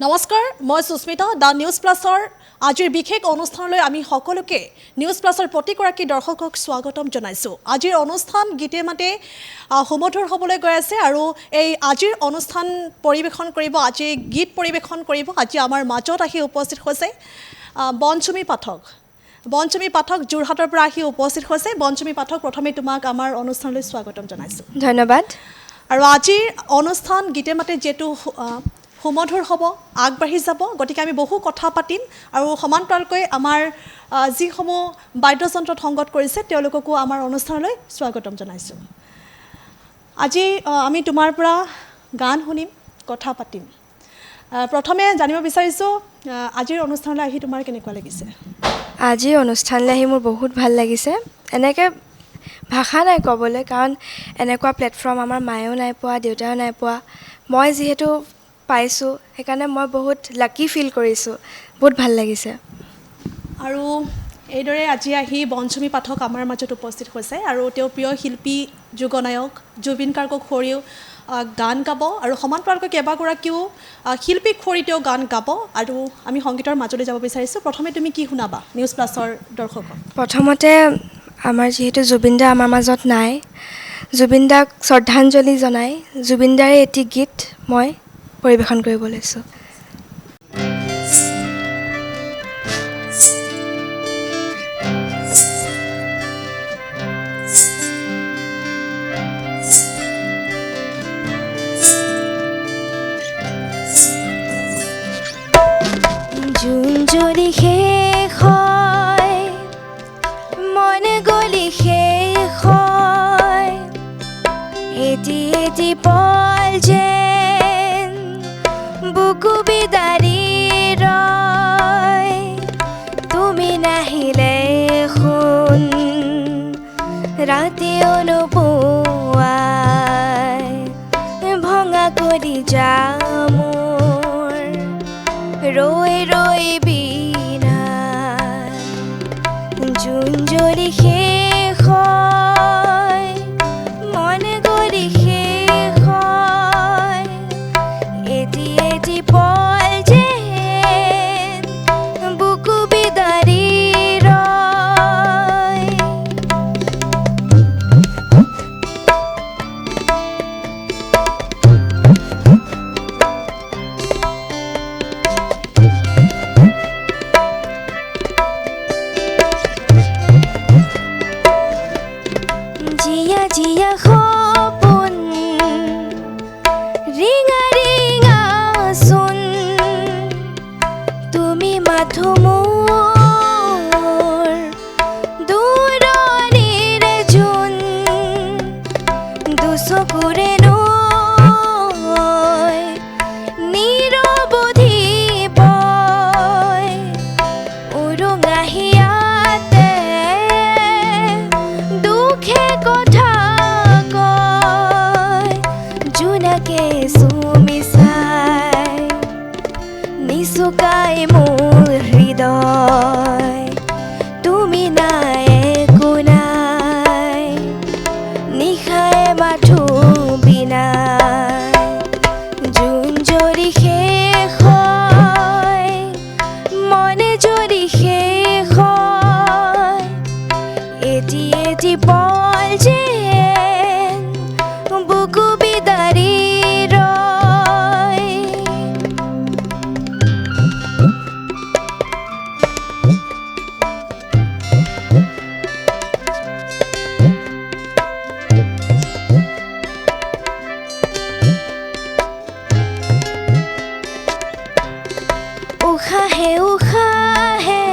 নমস্কাৰ মই Sushmita the news প্লাছৰ আজিৰ বিশেষ অনুষ্ঠানলৈ আমি সকলোকে নিউজ প্লাছৰ প্ৰতিগৰাকী দৰ্শকক স্বাগতম জনাইছো। আজিৰ অনুষ্ঠান গীতে মাতে সুমধুৰ হ'বলৈ গৈ আছে আৰু এই আজিৰ অনুষ্ঠান পৰিৱেশন কৰিব আজি গীত পৰিৱেশন কৰিব আজি আমাৰ মাজত আহি উপস্থিত হৈছে বনচুমী পাঠক যোৰহাটৰ পৰা আহি উপস্থিত হৈছে। বনচুমী পাঠক প্ৰথমে তোমাক আমাৰ অনুষ্ঠানলৈ স্বাগতম জনাইছো। ধন্যবাদ। আৰু আজিৰ অনুষ্ঠান গীতে মাতে যেটো সুমধুৰ হ'ব আগবাঢ়ি যাব গতিকে আমি বহু কথা পাতিম আৰু সমান্তৰালকৈ আমাৰ যিসমূহ বাদ্যযন্ত্ৰত সংগত কৰিছে তেওঁলোককো আমাৰ অনুষ্ঠানলৈ স্বাগতম জনাইছোঁ। আজি আমি তোমাৰ পৰা গান শুনিম কথা পাতিম। প্ৰথমে জানিব বিচাৰিছোঁ আজিৰ অনুষ্ঠানলৈ আহি তোমাৰ কেনেকুৱা লাগিছে? আজিৰ অনুষ্ঠানলৈ আহি মোৰ বহুত ভাল লাগিছে। এনেকৈ ভাষা নাই ক'বলৈ, কাৰণ এনেকুৱা প্লেটফৰ্ম আমাৰ মায়েও নাই পোৱা, দেউতাও নাই পোৱা। মই যিহেতু পাইছোঁ সেইকাৰণে মই বহুত লাকি ফিল কৰিছোঁ, বহুত ভাল লাগিছে। আৰু এইদৰে আজি আহি বনচুমী পাঠক আমাৰ মাজত উপস্থিত হৈছে আৰু তেওঁ প্ৰিয় শিল্পী যুগনায়ক জুবিন গাৰ্গক সুৰিও গান গাব আৰু সমান্তৰালকৈ কেইবাগৰাকীও শিল্পীক সুৰি তেওঁ গান গাব আৰু আমি সংগীতৰ মাজলৈ যাব বিচাৰিছোঁ। প্ৰথমে তুমি কি শুনাবা নিউজ প্লাছৰ দৰ্শকক? প্ৰথমতে আমাৰ যিহেতু জুবিন দা আমাৰ মাজত নাই, জুবিন দাক শ্ৰদ্ধাঞ্জলি জনাই জুবিন দাৰে এটি গীত মই পৰিৱেশন কৰিব লৈছোঁ। জুন যদি শেষ হয় মন গলি শেষ হয় এটি এটি পল যেন বুকু বিদাৰি ৰয় তুমি নাহিলে শুন ৰাতিও নোপোৱাই ভঙা কৰি যাম ৰৈ ৰৈ বিনা জুন যদি শেষ হয় মন গলি শেষ হয় এটি এটি পল যেন বুকু বিদাৰি ৰয় জিয়া জিয়া সপোন ৰিঙা ৰিঙা চোন তুমি মাথো মোৰ দূৰণিৰ জোন দুচকুৰে নৈ নিৰৱধি বয় উৰুঙাহিয়াতে দুখে কথা কয় জোনাকে চুমি চাই নিচুকাই মোৰ হৃদয় তুমি নাই একো নাই নিশাই মাথো বিনা জুন যদি শেষ হয় মনে যদি শেষ হয় এটি এটি পল যেন বুকু বিদাৰি ৰয় উশাহে উশাহে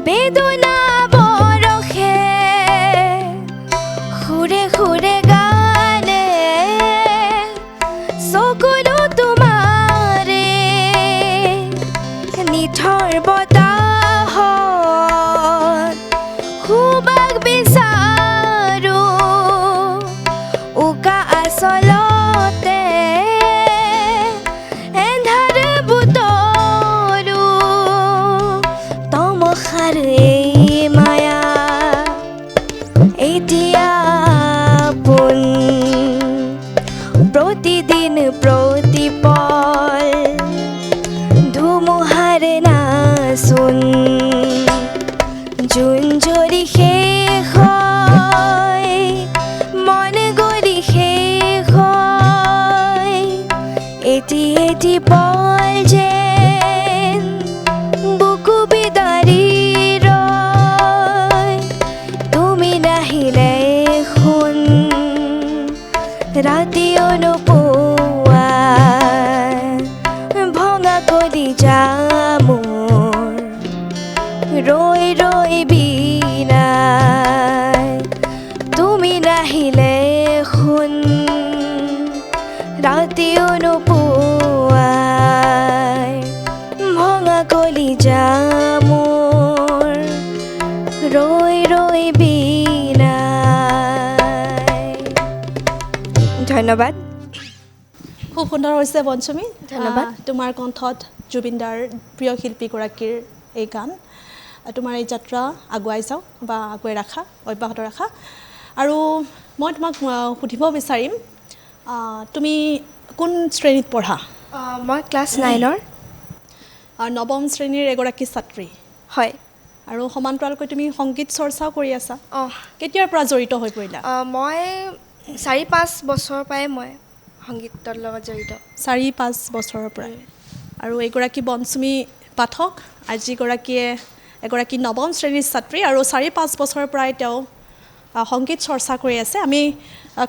বেদনা বৰষে সুৰে সুৰে গানে চকুলো তোমাৰে নিথৰ বতাহত সুবাস বিচাৰো উকা আচলতে এন্ধাৰ বুটলো তমসাৰ এই মায়া এতিয়া আপোন প্ৰতিদিন প্ৰতিপল চোন জোন যদি শেষ হয় মন গলি শেষ হয় এটি এটি পল যেন বুকু বিদাৰি ৰয় তুমি নাহিলে শুন ৰাতিও নোপোৱা ভঙা কলিজা মোৰ ৰৈ ৰৈ বিনাই তুমি নাহিলে শুন ৰাতিও নোপোৱাই ভঙা কলিজা মোৰ ৰৈ ৰৈ বিনাই ধন্যবাদ খুব সুন্দৰ হৈছে বনচুমী ধন্যবাদ। তোমাৰ কণ্ঠত জুবিনদাৰ প্ৰিয় শিল্পীগৰাকীৰ এই গান তোমাৰ এই যাত্ৰা আগুৱাই যাওক বা আগুৱাই ৰাখা অব্যাহত ৰাখা আৰু মই তোমাক সুধিব বিচাৰিম তুমি কোন শ্ৰেণীত পঢ়া মই ক্লাছ 9ৰ নৱম শ্ৰেণীৰ এগৰাকী ছাত্ৰী হয় আৰু সমান্তৰালকৈ তুমি সংগীত চৰ্চাও কৰি আছা অঁ কেতিয়াৰ পৰা জড়িত হৈ পৰিলা মই 4-5 বছৰৰ পৰাই মই সংগীতৰ লগত জড়িত 4-5 বছৰৰ পৰাই আৰু এগৰাকী বনচুমী পাঠক আজিগৰাকীয়ে এগৰাকী নৱম শ্ৰেণীৰ ছাত্ৰী আৰু 4-5 বছৰৰ পৰাই তেওঁ সংগীত চৰ্চা কৰি আছে আমি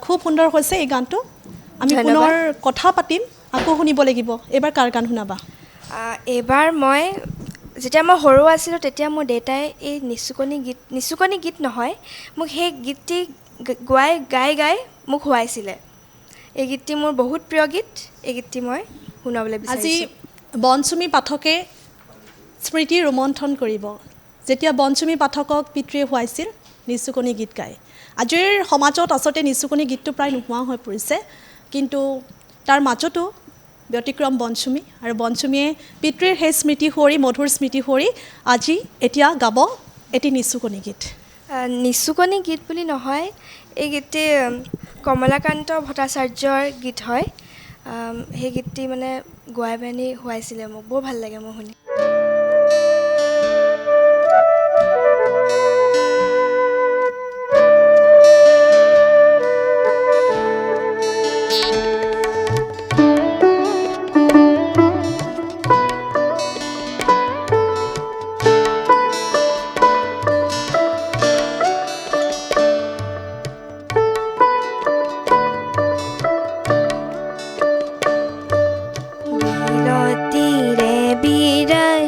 খুব সুন্দৰ হৈছে এই গানটো আমি ধন্যবাদ। পুনৰ কথা পাতিম আকৌ শুনিব লাগিব এইবাৰ কাৰ গান শুনাবা এইবাৰ মই যেতিয়া মই সৰু আছিলোঁ তেতিয়া মোৰ দেউতাই এই নিচুকনি গীত নহয় মোক সেই গীতটি গাই মোক শুৱাইছিলে এই গীতটি মোৰ বহুত প্ৰিয় গীত এই গীতটি মই শুনাবলৈ আজি বিচাৰিছোঁ বনচুমী পাঠকে স্মৃতি ৰোমন্থন কৰিব যেতিয়া বনচুমী পাঠকক পিতৃয়ে শুৱাইছিল নিচুকনি গীত গাই আজিৰ সমাজত আচলতে নিচুকনি গীতটো প্ৰায় নোহোৱা হৈ পৰিছে কিন্তু তাৰ মাজতো ব্যতিক্ৰম বনচুমী আৰু বনচুমীয়ে পিতৃৰ সেই স্মৃতি সোঁৱৰি মধুৰ স্মৃতি সোঁৱৰি আজি এতিয়া গাব এটি নিচুকনি গীত নিচুকনি গীত বুলি নহয় এই গীতটি কমলাকান্ত ভট্টাচাৰ্যৰ গীত হয় সেই গীতটি মানে গোৱাই পেনি শুৱাইছিলে মোক বৰ ভাল লাগে মোৰ শুনি বিলতীৰে বিৰাই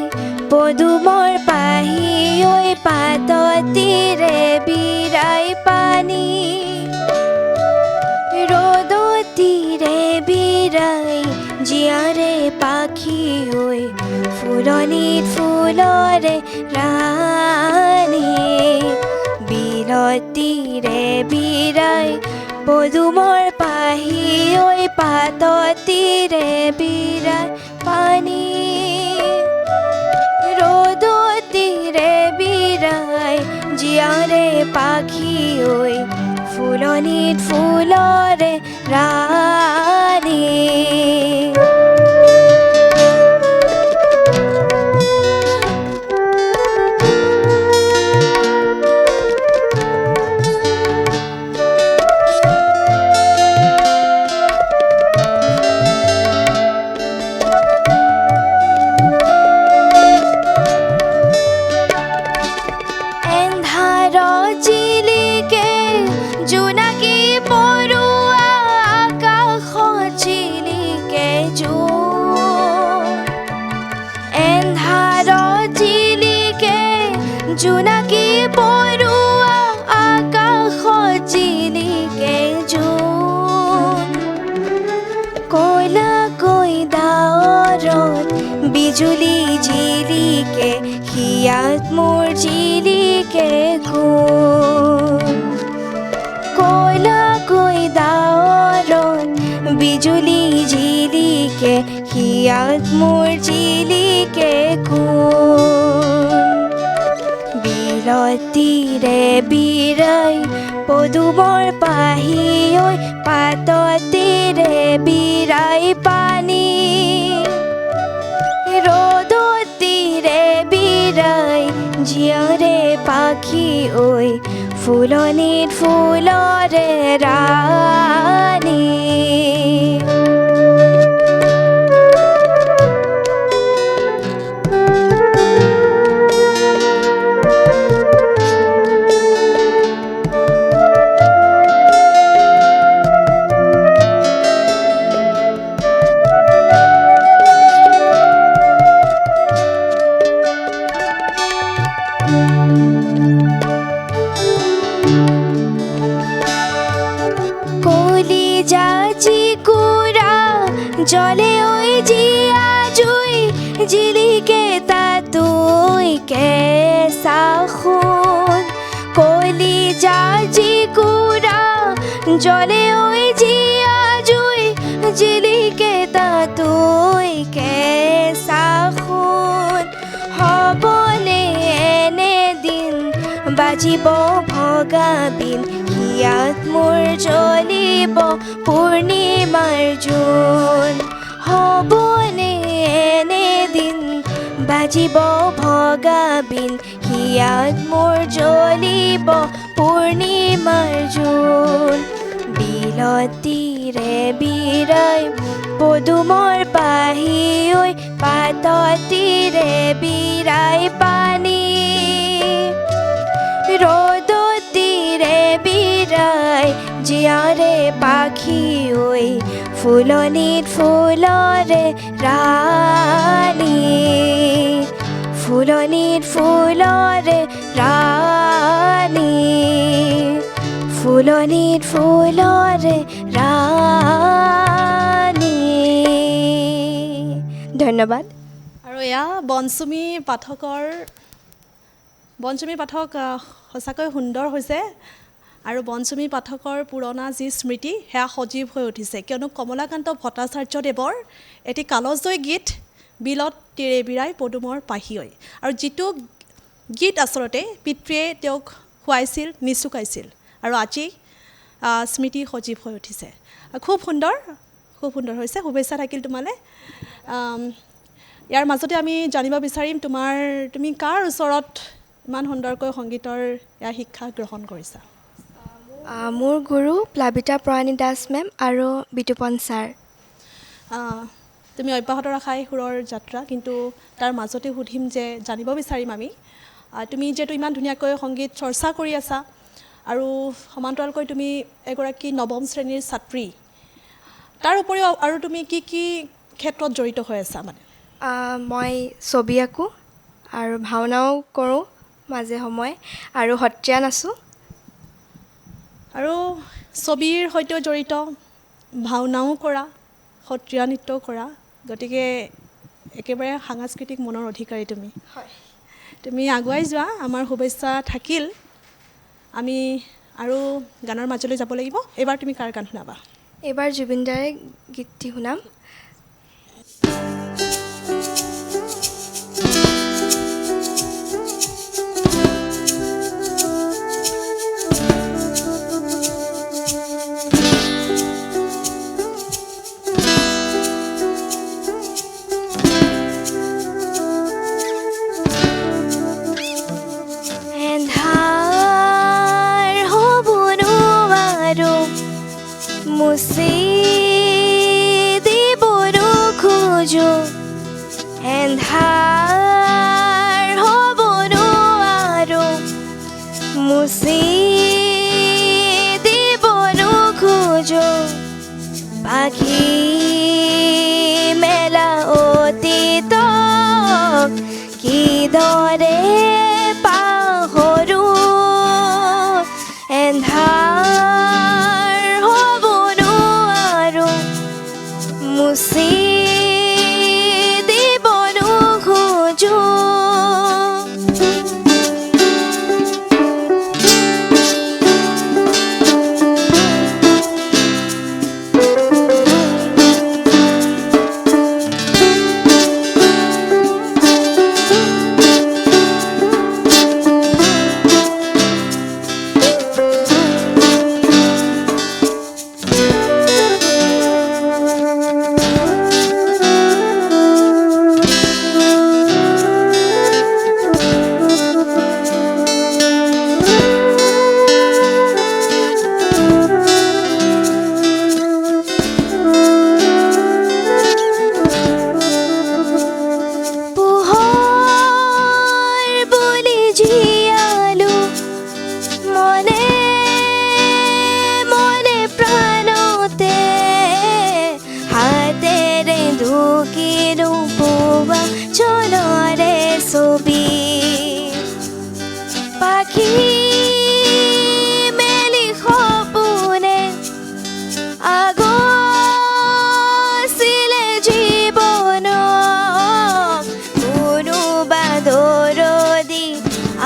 পদুমৰ পাহি ঐ পাততীৰে বিৰাই পানী ৰ'দতীৰে বিৰাই জীয়াৰে পাখি ঐ ফুলনিত ফুলৰে ৰাণী বিলতীৰে বিৰাই পদুমৰ পাহি ঐ পাততীৰে বিৰাই পানী ৰ'দতীৰে বিৰাই জীয়াৰে পাখি ঐ ফুলনিত ফুলৰে ৰাণী জোনাকী পৰুৱা আকাশত জিলিকে জোন কলাকৈ ডাৱৰত বিজুলী জিলিকে হিয়াত মোৰ জিলিকে কোন কলাকৈ ডাৱৰত বিজুলী জিলিকে হিয়াত মোৰ জিলিকে কোন বিলতীৰে বিৰাই পদুমৰ পাহি ঐ পাততীৰে বিৰাই পানী ৰ'দতীৰে বিৰাই বিৰাই জীয়ৰে পাখি ঐ ফুলনিত ফুলৰে ৰাণী জলে ওই জিয়া জুই জিলিকে তাতুই কেঁচা খুন কলি জাজি কুৰা জলে ওই জিয়া জুই জিলিকে তাতুই কেঁচা খুন হ'বনে এনে দিন বাজিব ভগা বিন হিয়াত মোৰ জ্বলিব পূৰ্ণিমাৰ জোন হ'বনে এনে দিন বাজিব ভগা বিন হিয়াত মোৰ জ্বলিব পূৰ্ণিমাৰ জোন বিলতীৰে বিৰাই পদুমৰ পাহি ঐ পাততীৰে বিৰাই পানী ৰ'দতীৰে বিৰাই জীয়াৰে পাখি ঐ ফুলনিত ফুলৰে ৰাণী ফুলনিত ফুলৰে ৰাণী ফুলনিত ফুলৰে ৰাণী ধন্যবাদ আৰু এয়া বনচুমী পাঠক সঁচাকৈ সুন্দৰ হৈছে আৰু বনচুমী পাঠকৰ পুৰণা যি স্মৃতি সেয়া সজীৱ হৈ উঠিছে কিয়নো কমলাকান্ত ভট্টাচাৰ্যদেৱৰ এটি কালজয়ী গীত বিলত তীৰে বিৰাই পদুমৰ পাহি ঐ আৰু যিটো গীত আচলতে পিতৃয়ে তেওঁক খুৱাইছিল নিচুকাইছিল আৰু আজি স্মৃতি সজীৱ হৈ উঠিছে খুব সুন্দৰ হৈছে শুভেচ্ছা থাকিল তোমালৈ ইয়াৰ মাজতে আমি জানিব বিচাৰিম তুমি কাৰ ওচৰত ইমান সুন্দৰকৈ সংগীতৰ এয়া শিক্ষা গ্ৰহণ কৰিছা মোৰ গুৰু প্লাবিতা পৰাণী দাস মেম আৰু বিতুপন ছাৰ তুমি অব্যাহত ৰাখাই সুৰৰ যাত্ৰা কিন্তু তাৰ মাজতে সুধিম যে জানিব বিচাৰিম আমি তুমি যিহেতু ইমান ধুনীয়াকৈ সংগীত চৰ্চা কৰি আছা আৰু সমান্তৰালকৈ তুমি এগৰাকী নৱম শ্ৰেণীৰ ছাত্ৰী তাৰ উপৰিও আৰু তুমি কি ক্ষেত্ৰত জড়িত হৈ আছা মানে মই ছবি আঁকোঁ আৰু ভাওনাও কৰোঁ মাজে সময়ে আৰু সত্ৰীয়া নাচোঁ আৰু ছবিৰ সৈতেও জড়িত ভাওনাও কৰা সত্ৰীয়া নৃত্যও কৰা গতিকে একেবাৰে সাংস্কৃতিক মনৰ অধিকাৰী তুমি হয় তুমি আগুৱাই যোৱা আমাৰ শুভেচ্ছা থাকিল আমি আৰু গানৰ মাজলৈ যাব লাগিব এইবাৰ তুমি কাৰ গান শুনাবা এইবাৰ জুবিন দাৰে গীতটি শুনাম মুচি দিবৰো খোজো এন্ধাৰ হ'বৰো আৰু মুচি দিবৰো খোজো পাখি মেলা অতীতক কিদৰে পাহৰো এন্ধাৰ জীয়ালো মনে মনে প্ৰাণতে হাতেৰে ঢুকিলো পুৱা জনৰে ছবি পাখি মেলি সপোনে আগছিলে জীৱন কোনোবা দৰদি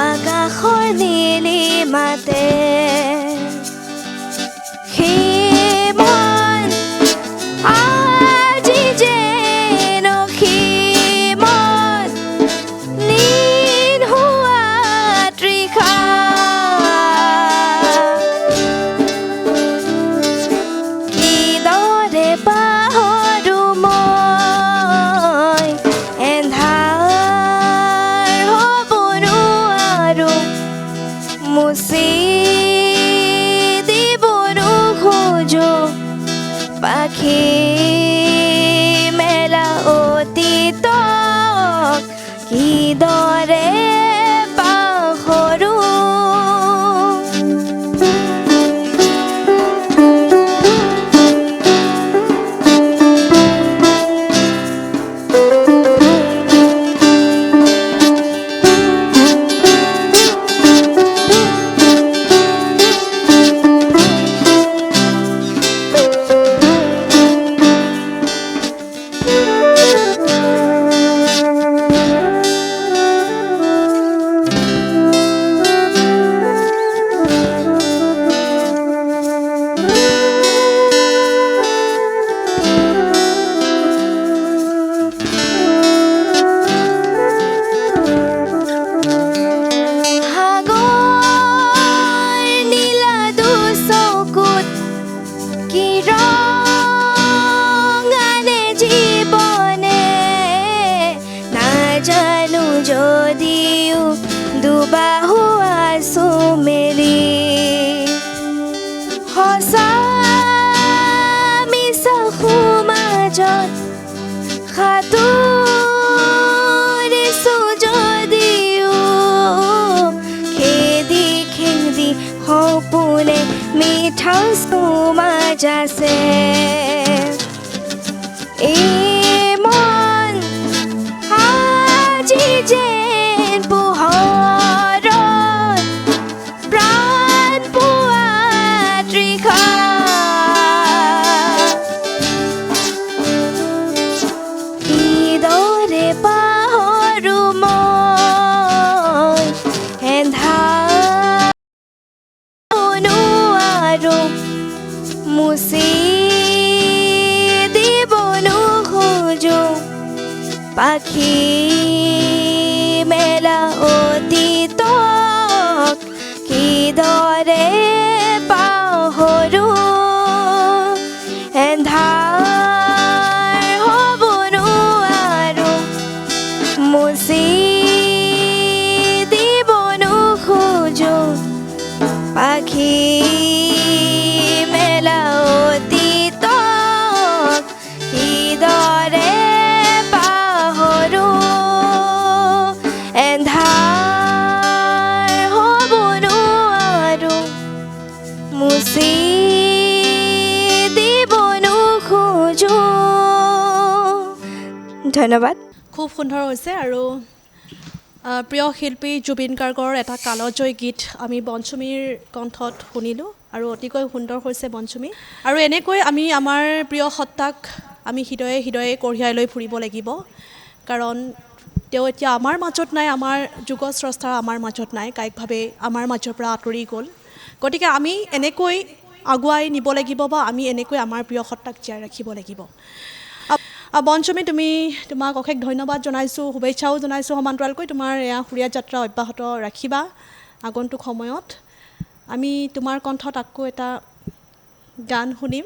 আকাশৰ নীলি মাতে সেই মন আজি যেন সেই মন লীন হোৱা তৃষা কিদৰে পাহৰো মই এন্ধাৰ হ'ব নোৱাৰো মুচি দিব নোখোজো পাখি মেলা অতীতক কিদৰে পাহৰো যদিও দুবাহু আছো মেলি সঁচা মিছা সমাজত সাঁতুৰিছো যদিও খেদি খেদি সপোনে মিঠা সমাজ আছে যেন পোহৰত প্ৰাণ পোৱা তৃষা কিদৰে পাহৰো মই এন্ধাৰ নোৱাৰো মুচি দিব নোখোজো পাখি মেলা অতীতক কিদৰে পাহৰো এন্ধাৰ হ'ব নোৱাৰো মুচি দিব নোখোজো পাখি মেলা অতীতক কিদৰে ধন্যবাদ খুব সুন্দৰ হৈছে আৰু প্ৰিয় শিল্পী জুবিন গাৰ্গৰ এটা কালজয়ী গীত আমি বনচুমীৰ কণ্ঠত শুনিলোঁ আৰু অতিকৈ সুন্দৰ হৈছে বনচুমী আৰু এনেকৈ আমি আমাৰ প্ৰিয় সত্তাক আমি হৃদয়ে হৃদয়ে কঢ়িয়াই লৈ ফুৰিব লাগিব কাৰণ তেওঁ এতিয়া আমাৰ মাজত নাই আমাৰ যুগস্ৰষ্টা আমাৰ মাজত নাই কায়িকভাৱে আমাৰ মাজৰ পৰা আঁতৰি গ'ল গতিকে আমি এনেকৈ আগুৱাই নিব লাগিব বা আমি এনেকৈ আমাৰ প্ৰিয় সত্তাক জীয়াই ৰাখিব লাগিব বনচুমী তোমাক অশেষ ধন্যবাদ জনাইছোঁ শুভেচ্ছাও জনাইছোঁ সমান্তৰালকৈ তোমাৰ এয়া সুৰীয়া যাত্ৰা অব্যাহত ৰাখিবা আগন্তুক সময়ত আমি তোমাৰ কণ্ঠত আকৌ এটা গান শুনিম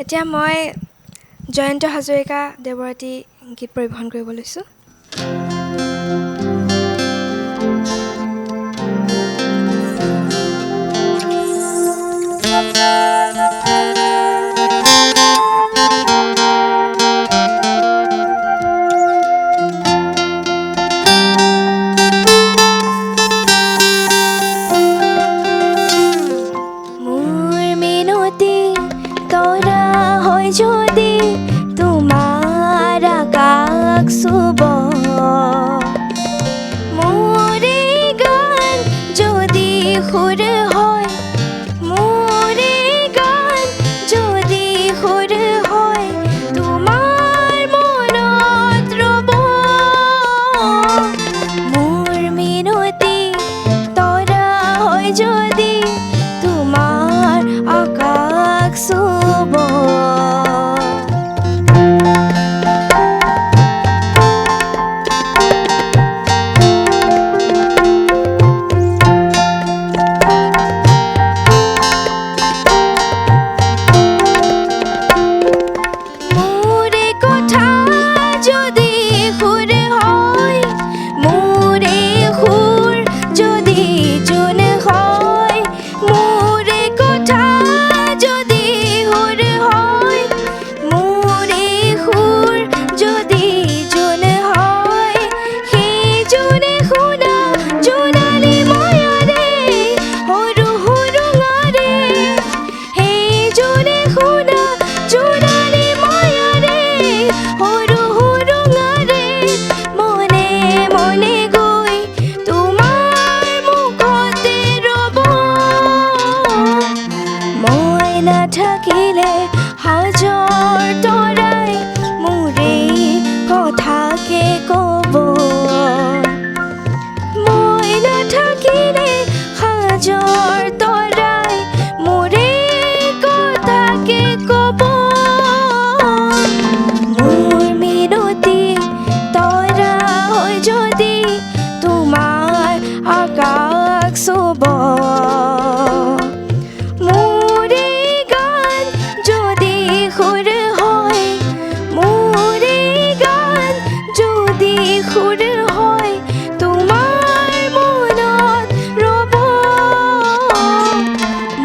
এতিয়া মই জয়ন্ত হাজৰিকা দেৱৰ এটি গীত পৰিৱেশন কৰিব লৈছোঁ সুৰ হয় মোৰে গান যদি সুৰ হয় তোমাৰ মনত ৰ'ব মোৰ মিনতি তৰা হয় যদি তোমাৰ আকাশ চুব মোৰে কথা যদি সুৰ হয় মোৰে সুৰ যদি জোন হয় মোৰে কথা যদি সুৰ হয় মোৰে সুৰ যদি জোন হয় সেই জোনে শুনা জোনালী ময়ৰে সৰু সুৰুঙাৰে সেই জোনে শুনা জোনালী ময়ৰে সৰু সুৰুঙাৰে মনে মনে গৈ তোমাৰ মুখতে ৰ'ব মই নাথাকিলে হাজাৰ তৰাই মোৰে কথাকে ক'ব মই নাথাকিলে হাজাৰ তৰাই মোৰে কথাকে ক'ব মোৰ মিনতি তৰা হয় যদি তোমাৰ আকাশ চুব মোৰে গান যদি সুৰ হয় মোৰে গান যদি সুৰ হয় তোমাৰ মনত ৰ'ব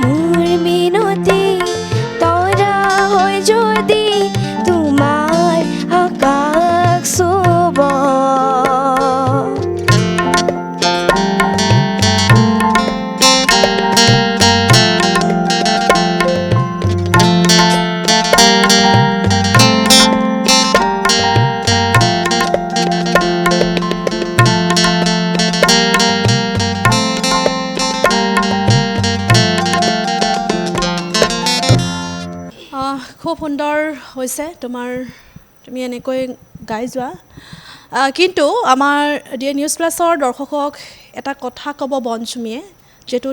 মোৰ মিনতি তৰা হয় যদি তোমাৰ আকাশ চুব খুব সুন্দৰ হৈছে তুমি এনেকৈ গাই যোৱা কিন্তু আমাৰ ডিএ নিউজ প্লাছৰ দৰ্শকক এটা কথা ক'ব বনচুমীয়ে যিটো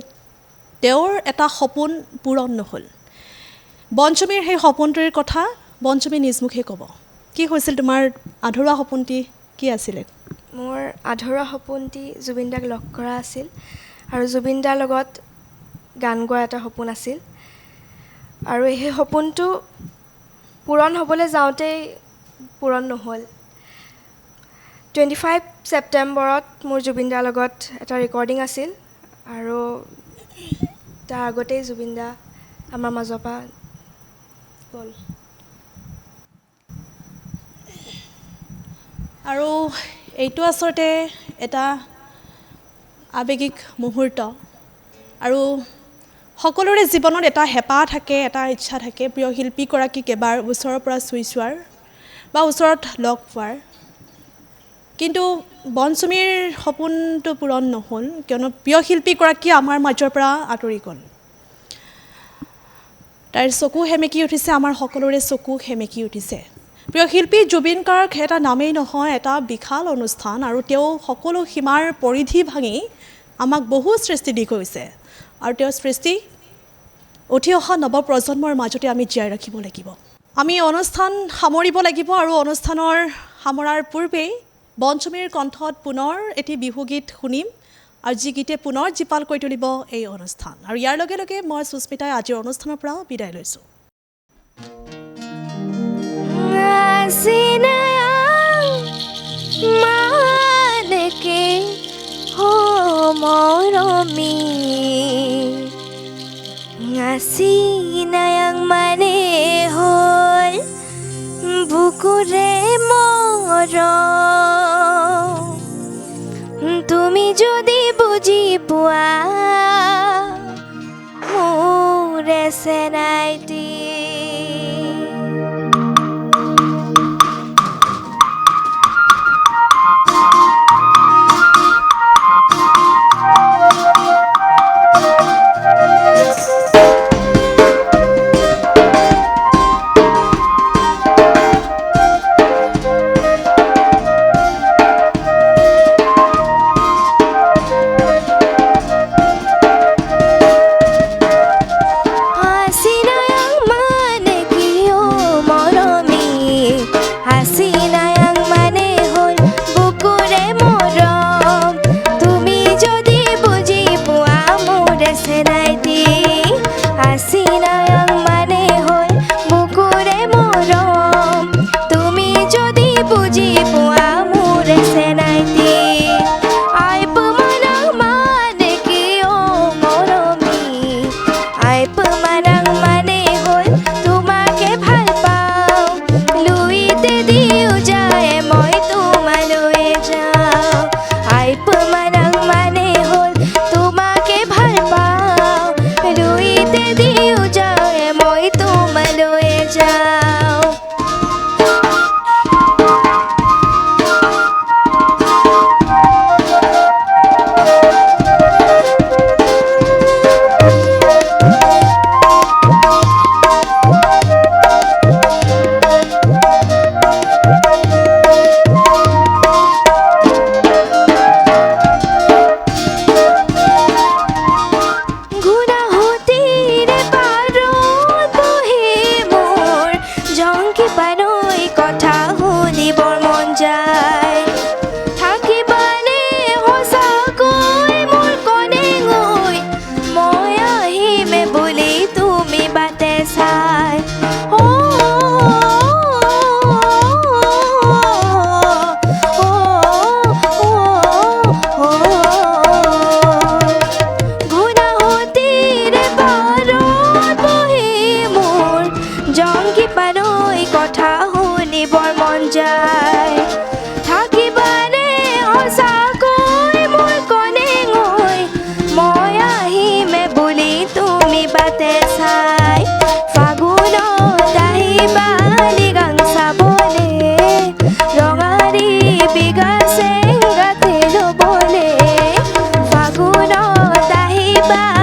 তেওঁৰ এটা সপোন পূৰণ নহ'ল বনচুমীৰ সেই সপোনটোৰ কথা বনচুমী নিজমুখে ক'ব কি হৈছিল তোমাৰ আধৰুৱা সপোনটি কি আছিলে মোৰ আধৰুৱা সপোনটি জুবিন দাক লগ কৰা আছিল আৰু জুবিন দাৰ লগত গান গোৱাৰ এটা সপোন আছিল আৰু সেই সপোনটো পূৰণ হ'বলৈ যাওঁতেই পূৰণ নহ'ল 25 ছেপ্টেম্বৰত মোৰ জুবিন দাৰ লগত এটা ৰেকৰ্ডিং আছিল আৰু তাৰ আগতেই জুবিন দা আমাৰ মাজৰ পৰা গ'ল আৰু এইটো আচলতে এটা আৱেগিক মুহূৰ্ত আৰু সকলোৰে জীৱনত এটা হেঁপাহ থাকে এটা ইচ্ছা থাকে প্ৰিয় শিল্পীগৰাকীক এবাৰ ওচৰৰ পৰা চুই চোৱাৰ বা ওচৰত লগ পোৱাৰ কিন্তু বনচুমীৰ সপোনটো পূৰণ নহ'ল কিয়নো প্ৰিয় শিল্পীগৰাকী আমাৰ মাজৰ পৰা আঁতৰি গ'ল তাইৰ চকু সেমেকি উঠিছে আমাৰ সকলোৰে চকু সেমেকি উঠিছে প্ৰিয় শিল্পী জুবিন গাৰ্গ এটা নামেই নহয় এটা বিশাল অনুষ্ঠান আৰু তেওঁ সকলো সীমাৰ পৰিধি ভাঙি আমাক বহু সৃষ্টি দি গৈছে আৰু তেওঁৰ সৃষ্টি উঠি অহা নৱপ্ৰজন্মৰ মাজতে আমি জীয়াই ৰাখিব লাগিব আমি অনুষ্ঠান সামৰিব লাগিব আৰু অনুষ্ঠানৰ সামৰাৰ পূৰ্বেই বনচুমীৰ কণ্ঠত পুনৰ এটি বিহুগীত শুনিম আৰু যি গীতে পুনৰ জীপাল কৰি তুলিব এই অনুষ্ঠান আৰু ইয়াৰ লগে লগে মই সুস্মিতাই আজিৰ অনুষ্ঠানৰ পৰা বিদায় লৈছোঁ মানকে মৰমি ngasih মানে হ'ল বুকুৰে মৰম তুমি যদি বুজি পোৱা মোৰে চেনাইটি ফাগুনত আহিবা